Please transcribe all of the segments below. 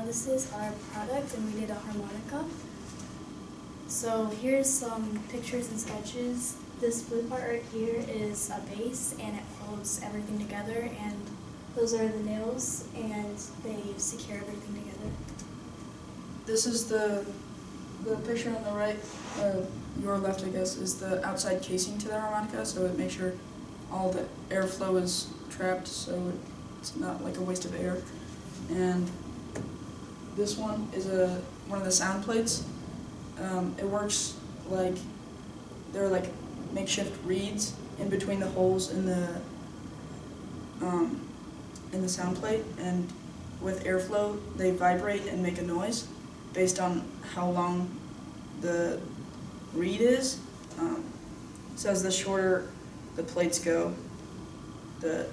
this is our product, and we did a harmonica. So here's some pictures and sketches. This blue part right here is a base, and it holds everything together, and those are the nails, and they secure everything together. This is the picture on the right, your left I guess, is the outside casing to the harmonica, so it makes sure all the airflow is trapped, so it's not like a waste of air. And this one is one of the sound plates. It works like they're like makeshift reeds in between the holes in the sound plate, and with airflow they vibrate and make a noise based on how long the reed is. So as the shorter the plates go, the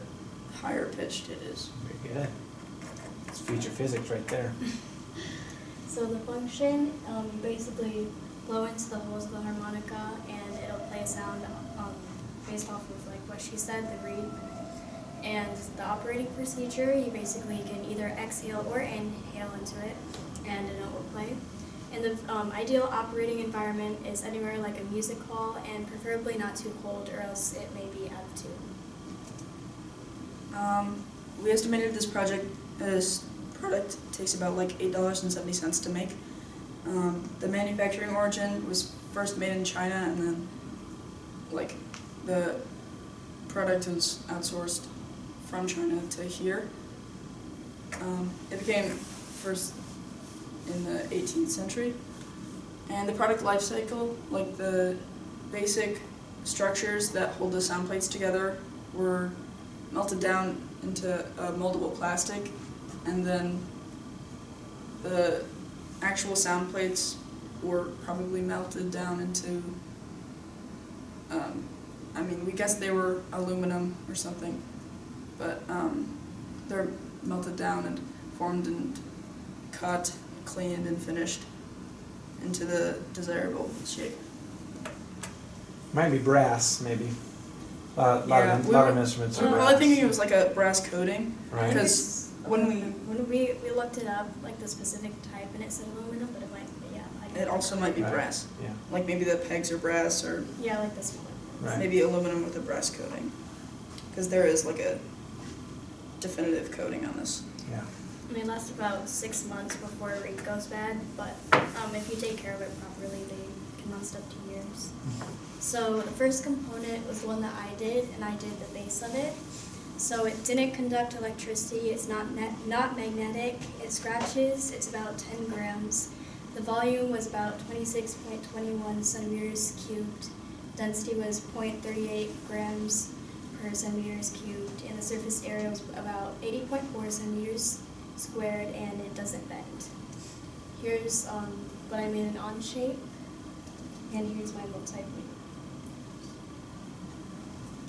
higher pitched it is. Very good. It's future physics right there. So the function, you basically blow into the holes of the harmonica, and it'll play a sound based off of like what she said, the reed. And the operating procedure, you basically can either exhale or inhale into it, and it will play. And the ideal operating environment is anywhere like a music hall, and preferably not too cold, or else it may be out of tune. We estimated this product takes about like $8.70 to make. The manufacturing origin was first made in China, and then like the product was outsourced from China to here. It became first in the 18th century, and the product life cycle, like the basic structures that hold the sound plates together, were melted down into a moldable plastic, and then the actual sound plates were probably melted down into, I mean, we guess they were aluminum or something, but they're melted down and formed and cut, cleaned, and finished into the desirable shape. Might be brass, maybe. A lot of instruments are Well, brass. I think it was like a brass coating, Right. because when we looked it up, like the specific type, and it said aluminum, but it might be, yeah. it also might be Right. brass. Yeah. Like maybe the pegs are brass, or Yeah, like this one. Right. maybe aluminum with a brass coating, because there is like a definitive coating on this. Yeah. I mean, it lasts about 6 months before a reed goes bad, but if you take care of it properly, they can last up to years. So the first component was the one that I did, and I did the base of it. So it didn't conduct electricity, it's not magnetic, it scratches, it's about 10 grams. The volume was about 26.21 centimeters cubed, density was 0.38 grams per centimeters cubed, and the surface area was about 80.4 centimeters squared, and it doesn't bend. Here's what I made an on shape, and here's my multi-point.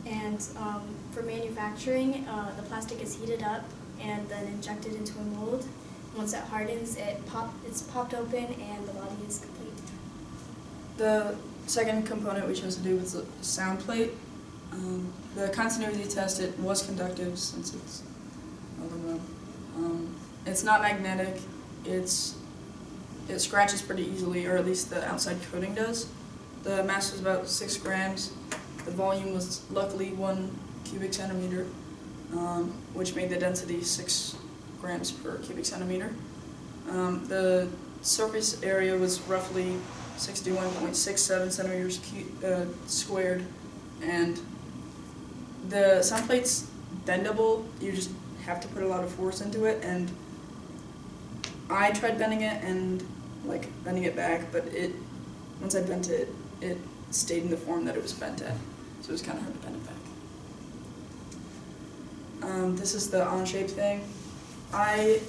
And for manufacturing, the plastic is heated up and then injected into a mold. Once it hardens, it's popped open, and the body is complete. The second component we chose to do was the sound plate. The continuity test, it was conductive since it's aluminum. It's not magnetic. It scratches pretty easily, or at least the outside coating does. The mass was about 6 grams. The volume was luckily 1 cubic centimeter, which made the density 6 grams per cubic centimeter. The surface area was roughly 61.67 centimeters squared, and the sound plate's bendable. You just have to put a lot of force into it, and I tried bending it and like bending it back, but once I bent it, it stayed in the form that it was bent in, so it was kind of hard to bend it back. This is the on-shape thing. I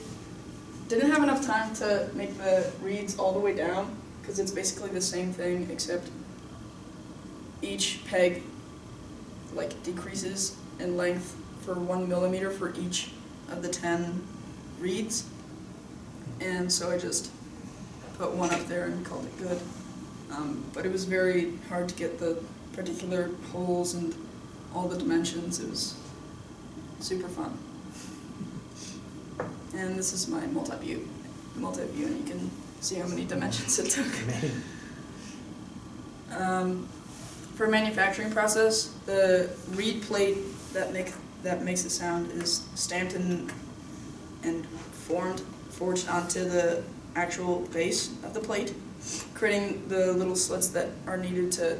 didn't have enough time to make the reeds all the way down, because it's basically the same thing, except each peg like decreases in length for 1 millimeter for each of the 10 reeds, and so I just put one up there and called it good. But it was very hard to get the particular holes and all the dimensions. It was super fun. And this is my multi-view multi-view and you can see how many dimensions it took. For manufacturing process, the reed plate that makes the sound is stamped and forged onto the actual base of the plate, creating the little slits that are needed to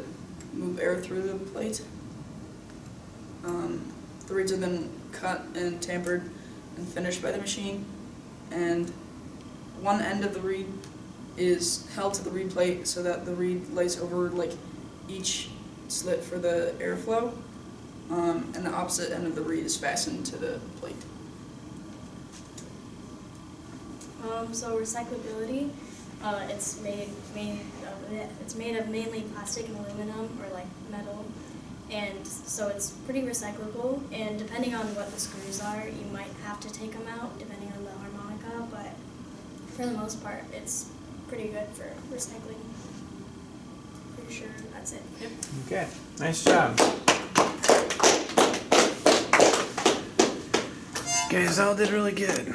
move air through the plate. The reeds are then cut and tampered and finished by the machine, and one end of the reed is held to the reed plate so that the reed lays over like each slit for the airflow, and the opposite end of the reed is fastened to the plate. So recyclability, it's made of mainly plastic and aluminum or like metal, and so it's pretty recyclable. And depending on what the screws are, you might have to take them out depending on the harmonica, but for the most part, it's pretty good for recycling. Pretty sure that's it. Yep. Okay, nice job. Guys all did really good.